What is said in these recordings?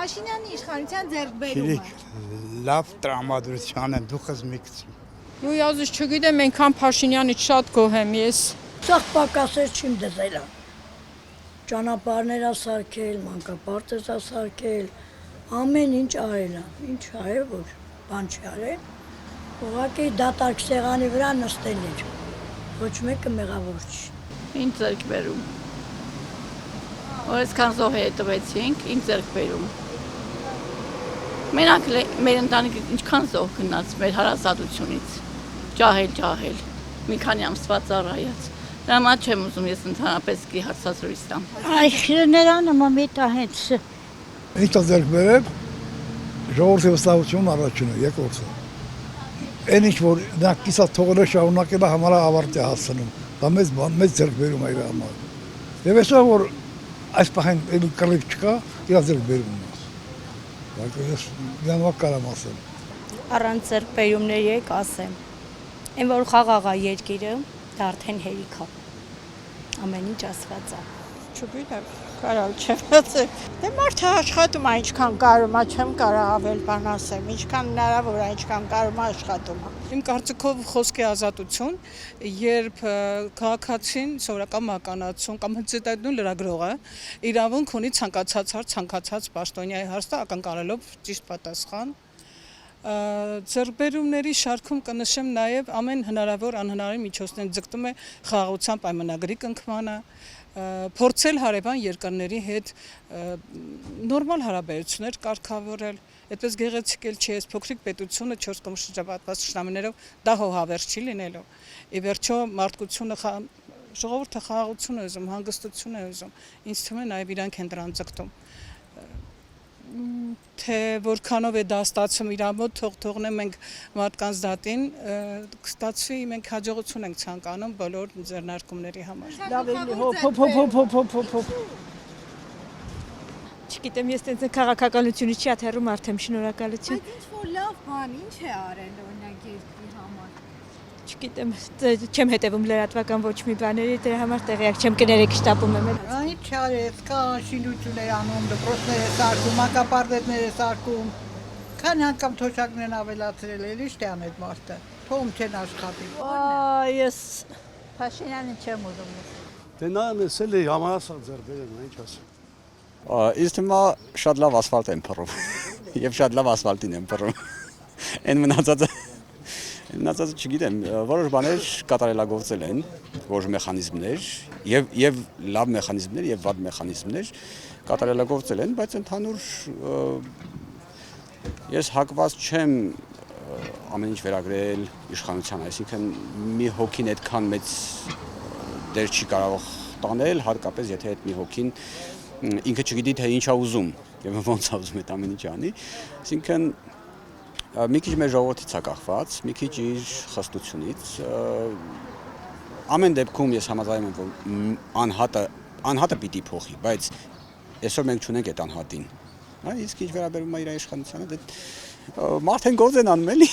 Փաշինյանի իշխանության ձեռքբերումը։ Լավ տրամադրության են դուքս միքսի։ Ու yazış չգիտեմ, այնքան Փաշինյանից շատ գոհ եմ ես։ Սաղ պակասեր չիմ դզելա։ Ճանապարհներ ասարքել, մանկապարտեզ ասարքել, ամեն ինչ արել է, ինչ արել որ բան չարել։ Ուղղակի դատարկ սեղանի վրա նստել էր։ Ոչ մեկը մեղավոր չի։ Ինչ ձեռքբերում։ Այսքան զոհ հետվեցինք, ինչ ձեռքբերում։ Մենակ մեր ընտանիքը ինչքան զոհ գնաց մեր հարազատությունից։ Ջահել, մի քանի ամսվա ծառայած։ Դրա համար չեմ ուզում ես ընդհանրապես գի հարցազրույց տամ։ Ay նրանը մամիտա հետ։ Ինչ ձեռքբերել ժողովրդի վստահություն առաջինը երկրորդը։ Այն ինչ որ նա կիսա թողել է շարունակել է համարը ավարտի հասցնում։ Դա մեծ ձեռքբերում է իր համար։ Եվ այսօր որ այս պահին էլ կռիվ չկա, իր ձեռքբերումն է։ Դա ես դրանով կարամ ասել։ Առանց ձեռքբերումների եք ասեմ։ Այն որ խաղաղ է երկիրը, դա արդեն հերիք է։ Ամեն ինչ ասված է։ Չգիտեմ, կարալ չեմ ասել։ Դե մարդը աշխատում է, ինչքան կարում է, չեմ կարող ավել բան ասեմ, ինչքան հնարավոր է, ինչքան կարում է աշխատում է։ Իմ կարծիքով խոսքի ազատություն, երբ քաղաքացին, սովորական մականացուն կամ հնչյունային լրագրողը իրավունք ունի ցանկացած հարց, ցանկացած պաշտոնյայի հարցը ակնկալելով ճիշտ պատասխան։ Ձեռքբերումների շարքում կնշեմ նաև ամեն հնարավոր անհնարին միջոցներ ձգտում է խաղաղության պայմանագրի կնքմանը, փորձել հարևան երկրների հետ նորմալ հարաբերություններ կարգավորել, այդպես գեղեցիկ էլ չի, այս փոքրիկ պետությունը 4 կողմ շրջապատված թշնամիներով դա հովհավերք չի լինելու։ Ի վերջո մարդկությունը ժողովուրդը խաղաղություն է ուզում, հանգստություն է ուզում, ինձ թվում է նաև իրանք են դրան ձգտում։ Թե որքանով է դա ստացվում իր մոտ թողնեմ մենք մարդկանց դատին, կստացվի մենք հաջողություն ենք ցանկանում բոլոր ձեռնարկումների համար։ Չգիտեմ, ես տենց քաղաքականությունից չի աթեռում արդեմ շնորհակալություն։ Բայց ինչ որ լավ բան, ինչ է արել օրինակ երկրի համար։ Չգիտեմ, չեմ հետևում լրատվական ոչ մի բաների, դրա համար տեղյակ չեմ, կներեք շտապում եմ։ Ինչ արեց, կան շինություններ անում, դպրոցներ է սարքում, մանկապարտեզներ է սարքում։ Քանի անգամ թոշակներն ավելացրել է, ի՞նչ է անում այդ մարդը։ Թողում չեն աշխատի։ Ես Փաշինյանին չեմ ուզում։ Դե նա նսել է համասա ձեռքբերում, ինչ ասեմ։ Իսկ հիմա շատ լավ ասֆալտ են փռում եւ շատ լավ ասֆալտին են փռում։ Այն մնացածը չգիտեմ, որոշ բաներ կատարելագործել են, որոշ մեխանիզմներ եւ լավ մեխանիզմներ եւ վատ մեխանիզմներ կատարելագործել են, բայց ընդհանուր ես հակված չեմ ամեն ինչ վերագրել իշխանության, այսինքն մի հոգին այդքան մեծ դեր չի կարող տանել, հատկապես եթե այդ մի հոգին ինքը չգիտի թե ինչ է ուզում եւ ոնց է ուզում այդ ամեն ինչ անի, այսինքն մի քիչ մեր ժողովրդից է կախված, մի քիչ իր խստությունից, ամեն դեպքում ես համաձայն եմ, որ անհատը պիտի փոխի, բայց այսօր մենք չունենք այդ անհատին, իսկ ինչ վերաբերում է իր իշխանությանը, դե մարդ են գործ են անում էլի։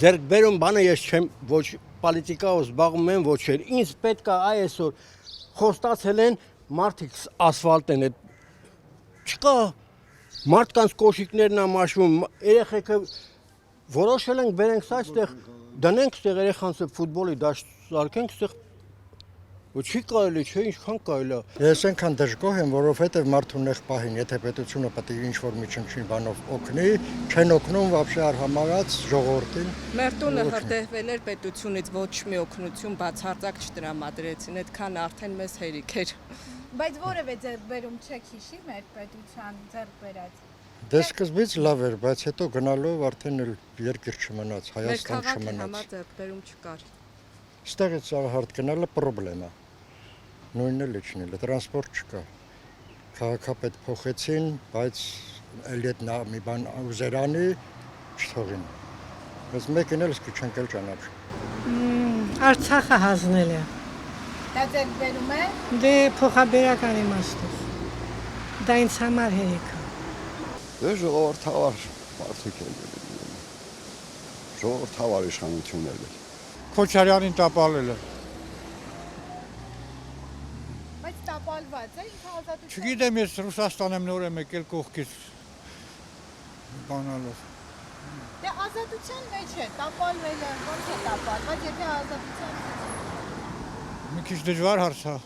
Ձեռքբերում բանը ես չեմ ոչ պոլիտիկայով զբաղվում եմ, ոչ էլ, ինձ պետք է այսօր խոստացել են մարդիկ ասֆալտ են, չկա մարդկանց կոշիկներն ամաշվում, երեխեքը որոշել ենք բերենք սա այստեղ դնենք այստեղ երեխանց ֆուտբոլի դաշտ սարքենք այստեղ չի կարելի, չէ, ինչքան կարելի է։ Ես այնքան դժգոհ եմ, որովհետև մարդու նեղ պահին, եթե պետությունը պետք է ինչ-որ միջնչին բանով օգնի, չեն օգնում вообще արհամարած ժողովրդին։ Մեր տունը հրդեհվել էր պետությունից ոչ մի օգնություն բացարձակ չտրամադրեցին, այդքան արդեն մեզ հերիք էր։ Բայց որևէ ձեռքբերում չեք հիշի մեր պետության ձեռքբերած։ Դե սկզբից լավ էր, բայց հետո գնալով արդեն էլ երկիր չմնաց, Հայաստան չմնաց։ Մեր քաղաքի համար ձեռքբերում չկար։ Ստեղից հարթ գնալը պրոբլեմա։ Նույնն էլ չնել, տրանսպորտ չկա։ Քաղաքապետ փոխեցին, բայց էլ այդ մի բան ուզերանի չթողին։ Բայց մեկին էլ սկի չենք էլ ճանաչում։ Արցախը հանձնել է։ Դա ձեռքբերում է։ Դե փոխաբերական իմաստով։ Դա ինձ համար հերիք է։ Դե ժողովրդավար մարդիկ են։ Ժողովրդավար իշխանություններ են։ Քոչարյանին տապալել է։ Բայց տապալված է ինքը ազատություն։ Չգիտեմ, ես Ռուսաստան եմ նոր եմ եկել կողքից։ բանալով։ Դե ազատության մեջ է, տապալվելը, ոնց է տապալված, եթե ազատության մեջ է։ Մի քիչ դժվար հարց է։